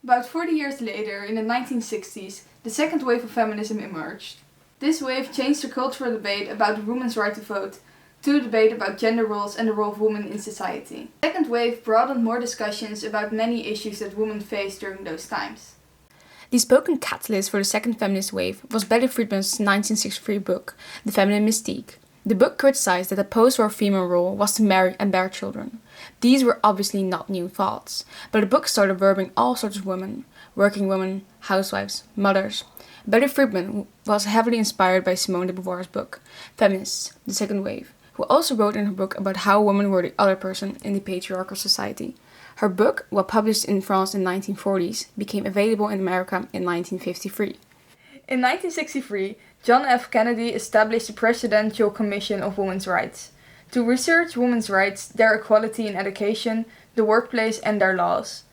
About 40 years later, in the 1960s, the second wave of feminism emerged. This wave changed the cultural debate about the woman's right to vote to a debate about gender roles and the role of women in society. The second wave broadened more discussions about many issues that women faced during those times. The spoken catalyst for the second feminist wave was Betty Friedan's 1963 book, The Feminine Mystique. The book criticized that the post-war female role was to marry and bear children. These were obviously not new thoughts, but the book started verbing all sorts of women: working women, housewives, mothers. Betty Friedan was heavily inspired by Simone de Beauvoir's book, Feminists, the Second Wave, who also wrote in her book about how women were the other person in the patriarchal society. Her book, while published in France in the 1940s, became available in America in 1953. In 1963, John F. Kennedy established the Presidential Commission of Women's Rights to research women's rights, their equality in education, the workplace, and their laws.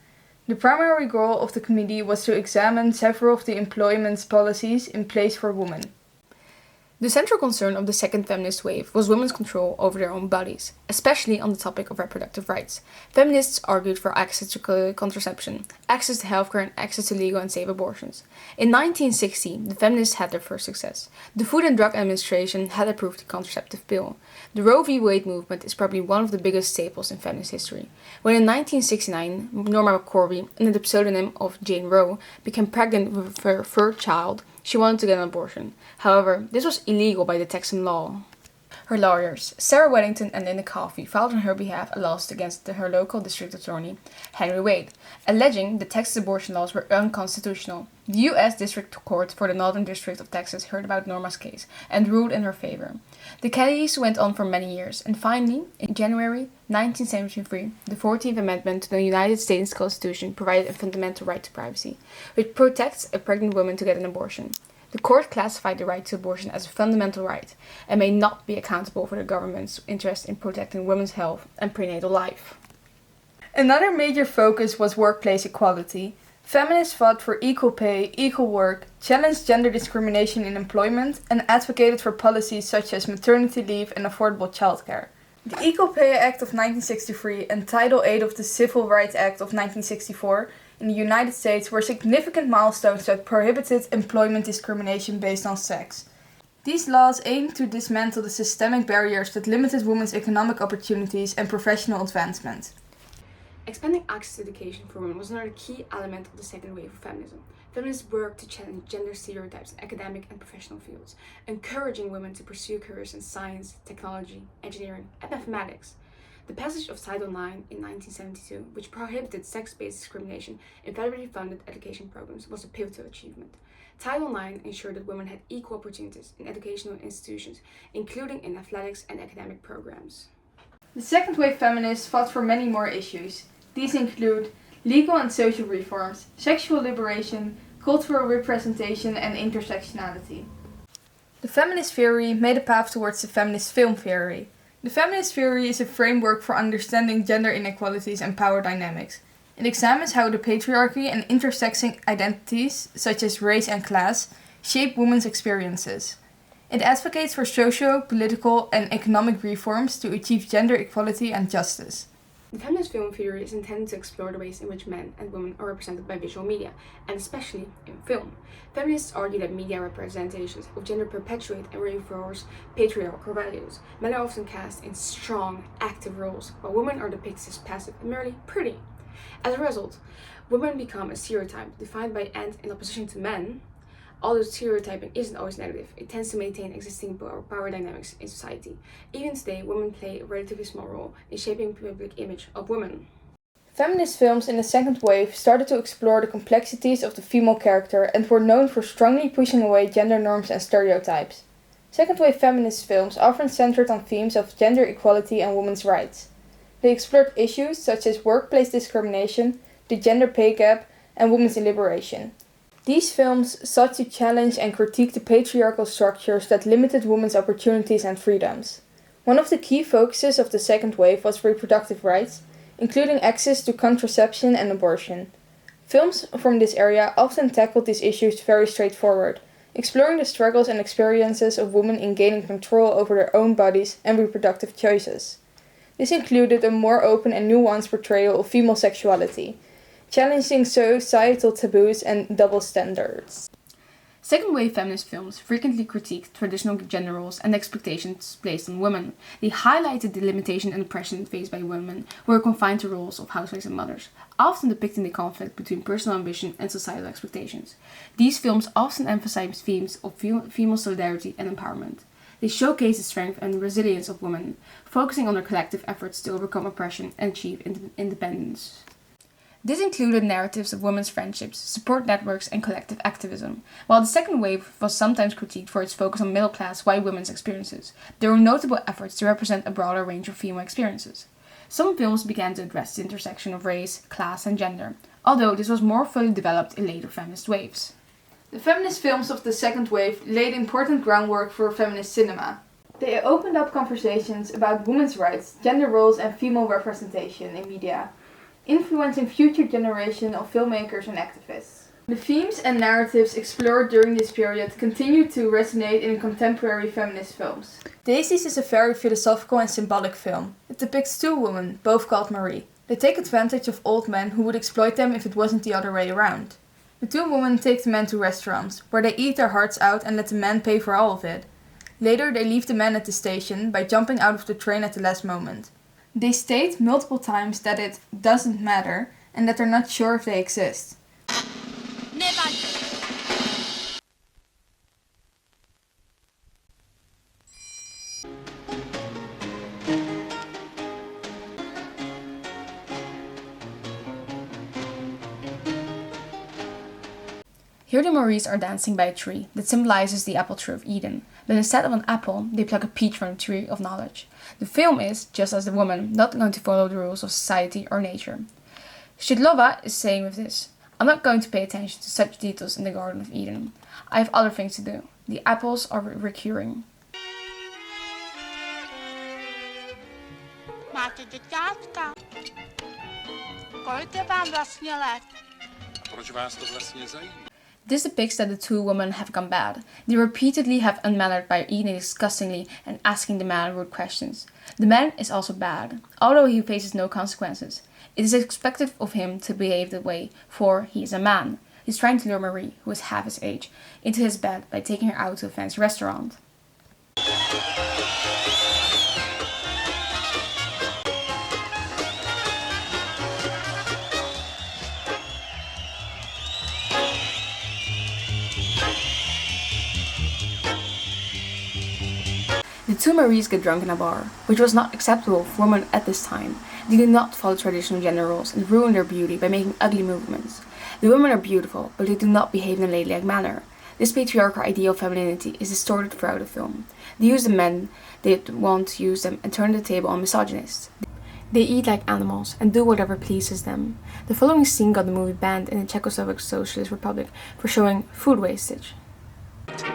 The primary goal of the committee was to examine several of the employment policies in place for women. The central concern of the second feminist wave was women's control over their own bodies, especially on the topic of reproductive rights. Feminists argued for access to contraception, access to healthcare, and access to legal and safe abortions. In 1960, the feminists had their first success. The Food and Drug Administration had approved the contraceptive pill. The Roe v. Wade movement is probably one of the biggest staples in feminist history. When in 1969, Norma McCorvey, under the pseudonym of Jane Roe, became pregnant with her third child, she wanted to get an abortion. However, this was illegal by the Texan law. Her lawyers, Sarah Weddington and Linda Coffey, filed on her behalf a lawsuit against her local district attorney, Henry Wade, alleging the Texas abortion laws were unconstitutional. The U.S. District Court for the Northern District of Texas heard about Norma's case and ruled in her favor. The case went on for many years, and finally, in January 1973, the 14th Amendment to the United States Constitution provided a fundamental right to privacy, which protects a pregnant woman to get an abortion. The court classified the right to abortion as a fundamental right and may not be accountable for the government's interest in protecting women's health and prenatal life. Another major focus was workplace equality. Feminists fought for equal pay, equal work, challenged gender discrimination in employment, and advocated for policies such as maternity leave and affordable childcare. The Equal Pay Act of 1963 and Title VIII of the Civil Rights Act of 1964 in the United States were significant milestones that prohibited employment discrimination based on sex. These laws aimed to dismantle the systemic barriers that limited women's economic opportunities and professional advancement. Expanding access to education for women was another key element of the second wave of feminism. Feminists worked to challenge gender stereotypes in academic and professional fields, encouraging women to pursue careers in science, technology, engineering, and mathematics. The passage of Title IX in 1972, which prohibited sex-based discrimination in federally funded education programs, was a pivotal achievement. Title IX ensured that women had equal opportunities in educational institutions, including in athletics and academic programs. The second wave feminists fought for many more issues. These include legal and social reforms, sexual liberation, cultural representation, and intersectionality. The feminist theory made a path towards the feminist film theory. The feminist theory is a framework for understanding gender inequalities and power dynamics. It examines how the patriarchy and intersecting identities, such as race and class, shape women's experiences. It advocates for social, political, and economic reforms to achieve gender equality and justice. The feminist film theory is intended to explore the ways in which men and women are represented by visual media, and especially in film. Feminists argue that media representations of gender perpetuate and reinforce patriarchal values. Men are often cast in strong, active roles, while women are depicted as passive and merely pretty. As a result, women become a stereotype defined by and in opposition to men. Although stereotyping isn't always negative, it tends to maintain existing power dynamics in society. Even today, women play a relatively small role in shaping the public image of women. Feminist films in the second wave started to explore the complexities of the female character and were known for strongly pushing away gender norms and stereotypes. Second wave feminist films often centered on themes of gender equality and women's rights. They explored issues such as workplace discrimination, the gender pay gap, and women's liberation. These films sought to challenge and critique the patriarchal structures that limited women's opportunities and freedoms. One of the key focuses of the second wave was reproductive rights, including access to contraception and abortion. Films from this area often tackled these issues very straightforward, exploring the struggles and experiences of women in gaining control over their own bodies and reproductive choices. This included a more open and nuanced portrayal of female sexuality. challenging societal taboos and double standards. Second wave feminist films frequently critiqued traditional gender roles and expectations placed on women. They highlighted the limitation and oppression faced by women who were confined to roles of housewives and mothers, often depicting the conflict between personal ambition and societal expectations. These films often emphasize themes of female solidarity and empowerment. They showcase the strength and resilience of women, focusing on their collective efforts to overcome oppression and achieve independence. This included narratives of women's friendships, support networks, and collective activism. While the second wave was sometimes critiqued for its focus on middle-class white women's experiences, there were notable efforts to represent a broader range of female experiences. Some films began to address the intersection of race, class, and gender, although this was more fully developed in later feminist waves. The feminist films of the second wave laid important groundwork for feminist cinema. They opened up conversations about women's rights, gender roles, and female representation in media, influencing future generations of filmmakers and activists. The themes and narratives explored during this period continue to resonate in contemporary feminist films. Daisies is a very philosophical and symbolic film. It depicts two women, both called Marie. They take advantage of old men who would exploit them if it wasn't the other way around. The two women take the men to restaurants, where they eat their hearts out and let the men pay for all of it. Later they leave the men at the station by jumping out of the train at the last moment. They state multiple times that it doesn't matter and that they're not sure if they exist. Here the Maries are dancing by a tree that symbolizes the apple tree of Eden, but instead of an apple, they pluck a peach from the tree of knowledge. The film is, just as the woman, not going to follow the rules of society or nature. Shidlova is saying with this, "I'm not going to pay attention to such details in the Garden of Eden. I have other things to do. The apples are recurring." Máte děťátka? Kolik je vám vlastně let? Proč vás to vlastně zajímá? This depicts that the two women have gone bad. They repeatedly have unmannered by eating disgustingly and asking the man rude questions. The man is also bad, although he faces no consequences. It is expected of him to behave that way, for he is a man. He's trying to lure Marie, who is half his age, into his bed by taking her out to a fancy restaurant. The two Maries get drunk in a bar, which was not acceptable for women at this time. They do not follow traditional gender roles and ruin their beauty by making ugly movements. The women are beautiful, but they do not behave in a ladylike manner. This patriarchal ideal of femininity is distorted throughout the film. They use the men they want to use them and turn the table on misogynists. They eat like animals and do whatever pleases them. The following scene got the movie banned in the Czechoslovak Socialist Republic for showing food wastage. Sorry.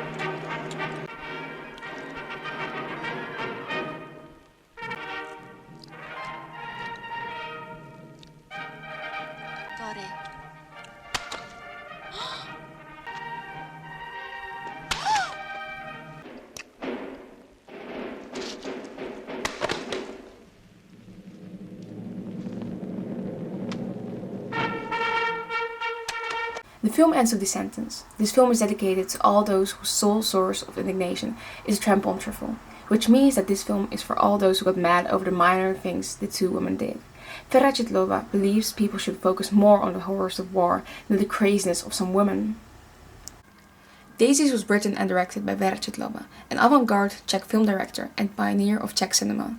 The film ends with the sentence, "This film is dedicated to all those whose sole source of indignation is a trample on truffle," which means that this film is for all those who got mad over the minor things the two women did. Vera Chytlova believes people should focus more on the horrors of war than the craziness of some women. Daisies was written and directed by Vera Chytlova, an avant-garde Czech film director and pioneer of Czech cinema.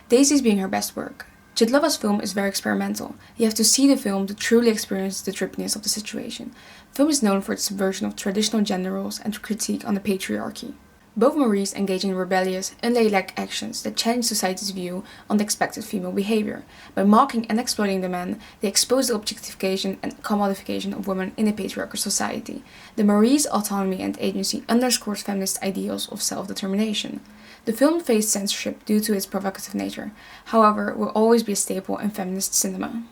Daisies being her best work. Chytlova's film is very experimental. You have to see the film to truly experience the trippiness of the situation. The film is known for its subversion of traditional gender roles and critique on the patriarchy. Both Maries engage in rebellious, unladylike actions that challenge society's view on the expected female behavior. By mocking and exploiting the men, they expose the objectification and commodification of women in a patriarchal society. The Maries' autonomy and agency underscores feminist ideals of self-determination. The film faced censorship due to its provocative nature, however, will always be a staple in feminist cinema.